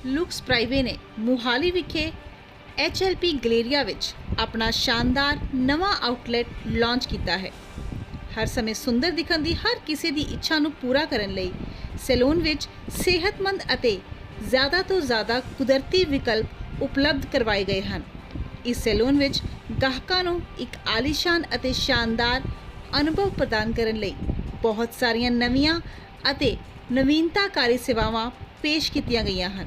Looks ਪ੍ਰਾਈਵੇ ਨੇ ਮੁਹਾਲੀ ਵਿਖੇ HLP ਗਲੇਰੀਆ ਵਿੱਚ ਆਪਣਾ ਸ਼ਾਨਦਾਰ ਨਵਾਂ ਆਊਟਲੈਟ ਲਾਂਚ ਕੀਤਾ ਹੈ। ਹਰ ਸਮੇਂ ਸੁੰਦਰ ਦਿਖਣ ਦੀ ਹਰ ਕਿਸੇ ਦੀ ਇੱਛਾ ਨੂੰ ਪੂਰਾ ਕਰਨ ਲਈ ਸੈਲੂਨ ਵਿੱਚ ਸਿਹਤਮੰਦ ਅਤੇ ਜ਼ਿਆਦਾ ਤੋਂ ਜ਼ਿਆਦਾ ਕੁਦਰਤੀ ਵਿਕਲਪ ਉਪਲਬਧ ਕਰਵਾਏ ਗਏ ਹਨ। ਇਸ ਸੈਲੂਨ ਵਿੱਚ ਗਾਹਕਾਂ ਨੂੰ ਇੱਕ ਆਲੀਸ਼ਾਨ ਅਤੇ ਸ਼ਾਨਦਾਰ ਅਨੁਭਵ ਪ੍ਰਦਾਨ ਕਰਨ ਲਈ ਬਹੁਤ ਸਾਰੀਆਂ ਨਵੀਆਂ ਅਤੇ ਨਵੀਨਤਾਕਾਰੀ ਸੇਵਾਵਾਂ पेश कीतियां गई हैं।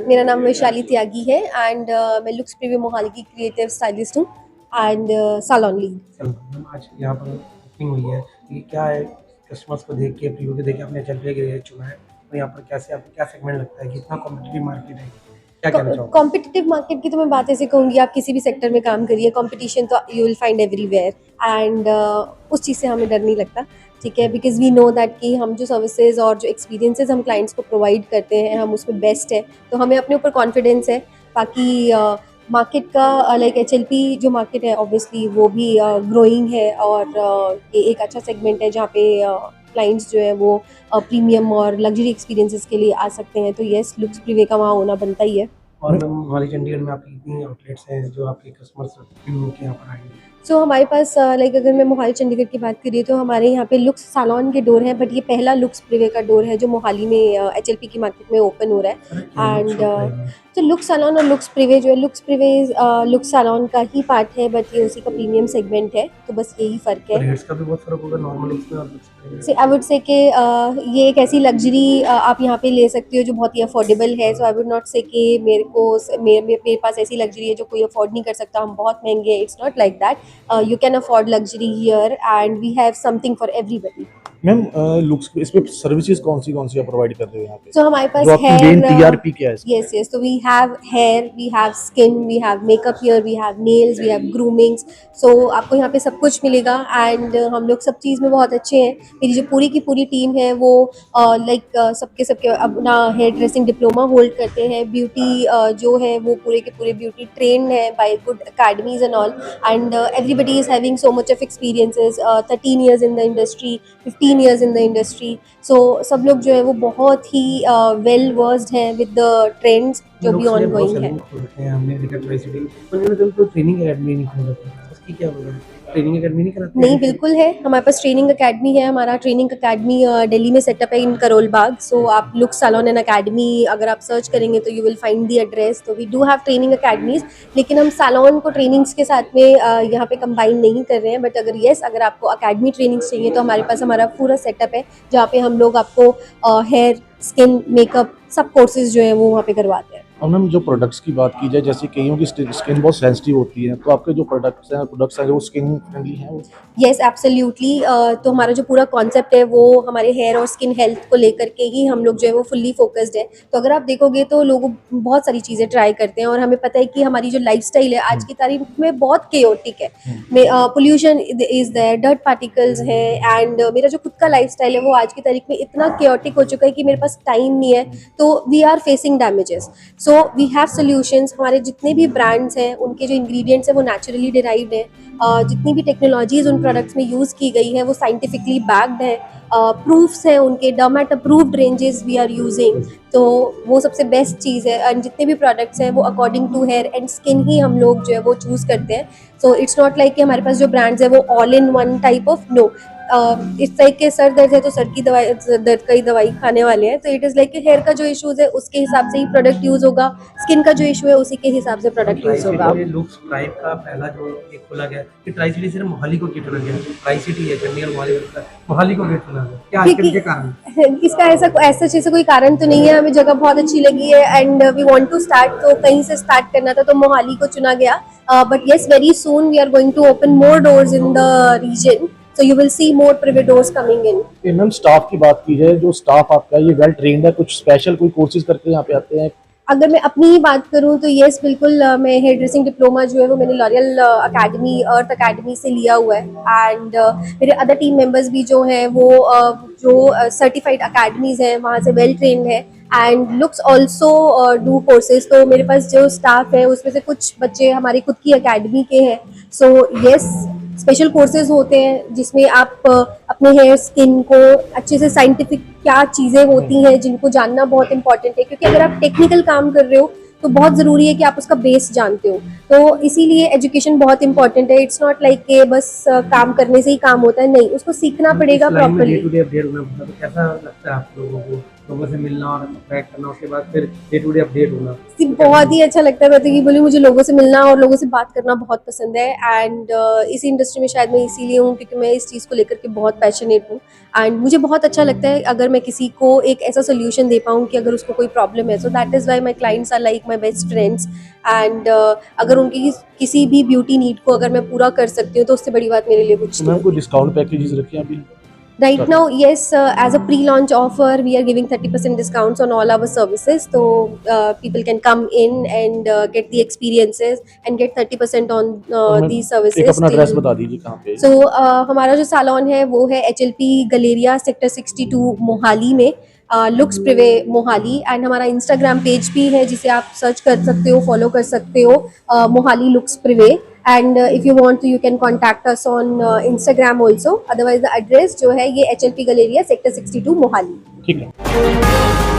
मेरा नाम वैशाली त्यागी है एंड मैं लुक्स प्रीव्यू मोहाली की क्रिएटिव स्टाइलिस्ट हूँ एंड सालोन लीड। आज यहाँ पर बुकिंग हुई है, ये क्या है? कस्टमर्स को देख के, प्रीव्यू को देख के आपने HLP के लिए चुना है, तो यहाँ पर कैसे आपको क्या सेगमेंट लगता है? कितना कॉम्पिटिटिव मार्केट है, क्या कहना चाहोगे? कॉम्पिटिटिव मार्केट की तो मैं बात ऐसे कहूँगी, आप किसी भी सेक्टर में काम करिए, कंपटीशन तो you will find everywhere and उस चीज़ से हमें डर नहीं लगता, ठीक है, बिकॉज वी नो दैट कि हम जो सर्विसेज और जो एक्सपीरियंसेस हम क्लाइंट्स को प्रोवाइड करते हैं हम उसमें बेस्ट है, तो हमें अपने ऊपर कॉन्फिडेंस है। बाकी मार्केट का लाइक HLP जो मार्केट है ऑब्वियसली वो भी ग्रोइंग है और ये एक अच्छा सेगमेंट है जहाँ पे क्लाइंट्स जो है वो प्रीमियम और लग्जरी एक्सपीरियंसेस के लिए आ सकते हैं, तो येस लुक्स प्रीवे का वहाँ होना बनता ही है। और मोहाली चंडीगढ़ में आपकी कितनी आउटलेट्स हैं जो आपके कस्टमर्स प्रीव्यू के यहाँ पर आएंगे? सो हमारे पास लाइक अगर मैं मोहाली चंडीगढ़ की बात करिए तो हमारे यहाँ पे लुक्स सालोन के डोर हैं, बट ये पहला लुक्स प्रीवे का डोर है जो मोहाली में HLP की मार्केट में ओपन हो रहा है। एंड तो लुक्स सालोन और लुक्स प्रीवे जो है, लुक्स प्रीवे लुक्स सालोन का ही पार्ट है, बट ये उसी का प्रीमियम सेगमेंट है, तो बस यही फ़र्क है। रेट्स का भी बहुत फर्क होगा नॉर्मल लुक्स में और लुक्स प्रीवे से आई वुड से कि ये एक ऐसी लग्जरी आप यहाँ पे ले सकते हो जो बहुत ही अफोर्डेबल है। सो आई वुड नॉट से कि मेरे पास ऐसी लग्जरी है जो कोई अफोर्ड नहीं कर सकता, हम बहुत महंगे हैं, it's not like that. You can afford luxury here and we have something for everybody. Ma'am looks इसमें सर्विसेज कौन सी आप प्रोवाइड कर रहे हो यहाँ पे? सो हमारे पास जो आपकी मेन TRP क्या है? यस यस, तो we have hair, we have skin, we have makeup here, we have nails, we have groomings. So आपको यहाँ पे सब कुछ मिलेगा एंड हम लोग सब चीज़ में बहुत अच्छे हैं। मेरी जो पूरी की पूरी टीम है वो लाइक सबके अपना हेयर ड्रेसिंग डिप्लोमा होल्ड करते हैं। ब्यूटी जो है वो पूरे के पूरे ब्यूटी ट्रेंड है by good academies and all, and everybody is having so much of experiences, 13 years in the industry, 15 years in the industry. So सब लोग जो है वो बहुत ही वेल वर्स्ड हैं विद द ट्रेंड्स जो भी ऑन गोइंग है। हमने देखा ट्राई सिटी में तो ट्रेनिंग एकेडमी नहीं खोला था, उसकी क्या बोल रहे हैं? ट्रेनिंग एकेडमी नहीं कराते? नहीं, बिल्कुल है, हमारे पास ट्रेनिंग एकेडमी है। हमारा ट्रेनिंग एकेडमी दिल्ली में सेटअप है इन करोल बाग। सो आप लुक्स सालोन एंड एकेडमी अगर आप सर्च करेंगे तो you will find the address. तो we do have training academies, लेकिन हम सालोन को ट्रेनिंग्स के साथ में यहाँ पे कंबाइन नहीं कर रहे हैं। बट अगर आपको एकेडमी ट्रेनिंग्स चाहिए तो हमारे पास हमारा पूरा सेटअप है जहाँ पे हम लोग आपको हेयर, स्किन, मेकअप सब कोर्सेज जो है वो वहाँ पे करवाते हैं। और मैम जो प्रोडक्ट्स की बात की जाए, जैसे कईयों की स्किन बहुत सेंसिटिव होती है, तो आपके जो प्रोडक्ट्स हैं वो स्किन फ्रेंडली हैं? Yes absolutely. तो हमारा जो पूरा कॉन्सेप्ट है वो हमारे हेयर और स्किन हेल्थ को लेकर के ही हम लोग जो है वो फुल्ली फोकस्ड है। तो अगर आप देखोगे तो लोग बहुत सारी चीज़ें ट्राई करते हैं और हमें पता है कि हमारी जो लाइफस्टाइल है आज की तारीख में बहुत केओटिक है। Pollution is there, dirt particles हैं, एंड मेरा जो खुद का लाइफस्टाइल है वो आज की तारीख में इतना केओटिक हो चुका है कि मेरे पास टाइम नहीं है, तो we are facing damages. So we have solutions. हमारे जितने भी ब्रांड्स हैं उनके जो इंग्रेडिएंट्स हैं वो नेचुरली डिराइव्ड हैं। जितनी भी टेक्नोलॉजीज उन प्रोडक्ट्स में यूज़ की गई है वो साइंटिफिकली बैक्ड है। प्रूफ्स हैं उनके, dermat approved ranges we are using, तो वो सबसे बेस्ट चीज़ है। एंड जितने भी प्रोडक्ट्स हैं वो according to hair and skin ही हम लोग जो है वो चूज़ करते हैं। सो इट्स नॉट लाइक कि हमारे पास जो ब्रांड्स है वो all in one type of, no. इस टाइप के सर दर्द है तो सर की दवाई, दर्द का ही दवाई खाने वाले हैं। तो इट इज़ लाइक हेयर का जो इश्यूज़ है उसके हिसाब से ही प्रोडक्ट यूज़ होगा, स्किन का जो इशू है उसी के हिसाब से प्रोडक्ट यूज़ होगा। लुक्स प्राइव का पहला जो एक खोला गया कि ट्राई सिटी सिर्फ मोहाली को क्यों चुना गया? ट्राई सिटी है चंडीगढ़, मोहाली को क्यों चुना गया? क्या आजकल के कारण? इसका ऐसा चीज़ से कोई कारण तो नहीं है, हमें जगह बहुत अच्छी लगी है and we want to start, तो कहीं से स्टार्ट करना था तो मोहाली को चुना गया। But yes, very soon we are going to open more doors in the region, so you will see more private doors coming in. Ma'am staff की बात की जाए, जो स्टाफ आपका ये वेल ट्रेंड है, कुछ स्पेशल कोई कोर्सेज करके यहाँ पे आते हैं? अगर मैं अपनी ही बात करूँ तो येस बिल्कुल, मैं हेयर ड्रेसिंग डिप्लोमा जो है वो मैंने लॉरियल अकेडमी, अर्थ अकेडमी से लिया हुआ है। एंड मेरे अदर टीम मेंबर्स भी जो हैं वो जो सर्टिफाइड अकेडमीज़ हैं वहाँ से वेल ट्रेंड है। And looks also do courses. तो मेरे पास जो स्टाफ है उसमें से कुछ बच्चे हमारी खुद की अकेडमी के हैं। सो येस, स्पेशल कोर्सेज होते हैं जिसमें आप अपने हेयर स्किन को अच्छे से साइंटिफिक क्या चीज़ें होती हैं जिनको जानना बहुत इंपॉर्टेंट है, क्योंकि अगर आप टेक्निकल काम कर रहे हो तो बहुत ज़रूरी है कि आप उसका बेस जानते हो। तो इसीलिए एजुकेशन बहुत इंपॉर्टेंट है। इट्स नॉट लाइक कि बस काम करने से ही काम होता है, नहीं, उसको सीखना पड़ेगा properly. Day to day update होना पड़ता है, तो कैसा लगता है आप लोगों को लोगों से मिलना और इंटरेक्ट करना, उसके बाद फिर डे टू डे अपडेट होना? बहुत ही अच्छा लगता है। मैं तो ये बोली, मुझे लोगों से मिलना और लोगों से बात करना बहुत पसंद है। एंड इस इंडस्ट्री में शायद मैं इसीलिए हूँ क्योंकि मैं इस चीज़ को लेकर के बहुत पैशनेट हूँ। एंड मुझे बहुत अच्छा लगता है अगर मैं किसी को एक ऐसा सोल्यूशन दे पाऊँ कि अगर उसको कोई प्रॉब्लम है, so that is why my clients are like my best friends. And अगर उनकी किसी भी ब्यूटी नीड को अगर मैं पूरा कर सकती हूँ तो उससे बड़ी बात मेरे लिए कुछ तो नहीं। मैम कोई डिस्काउंट पैकेजेस रखे हैं अभी? Right now, yes, as a pre-launch offer, we are giving 30% discounts on all our services. So people can come in and get the experiences and get 30% on और मैम these services. एक अपना address बता दीजिए कहाँ पे है? So हमारा जो सालोन है वो है HLP गलेरिया सेक्टर 62 मोहाली में, लुक्स प्रिवे मोहाली। एंड हमारा इंस्टाग्राम पेज भी है जिसे आप सर्च कर सकते हो, फॉलो कर सकते हो, Mohali looks prive. And if you want you can contact us on Instagram also. Otherwise the address जो है ये HLP गलेरिया सेक्टर 62 मोहाली। ठीक है।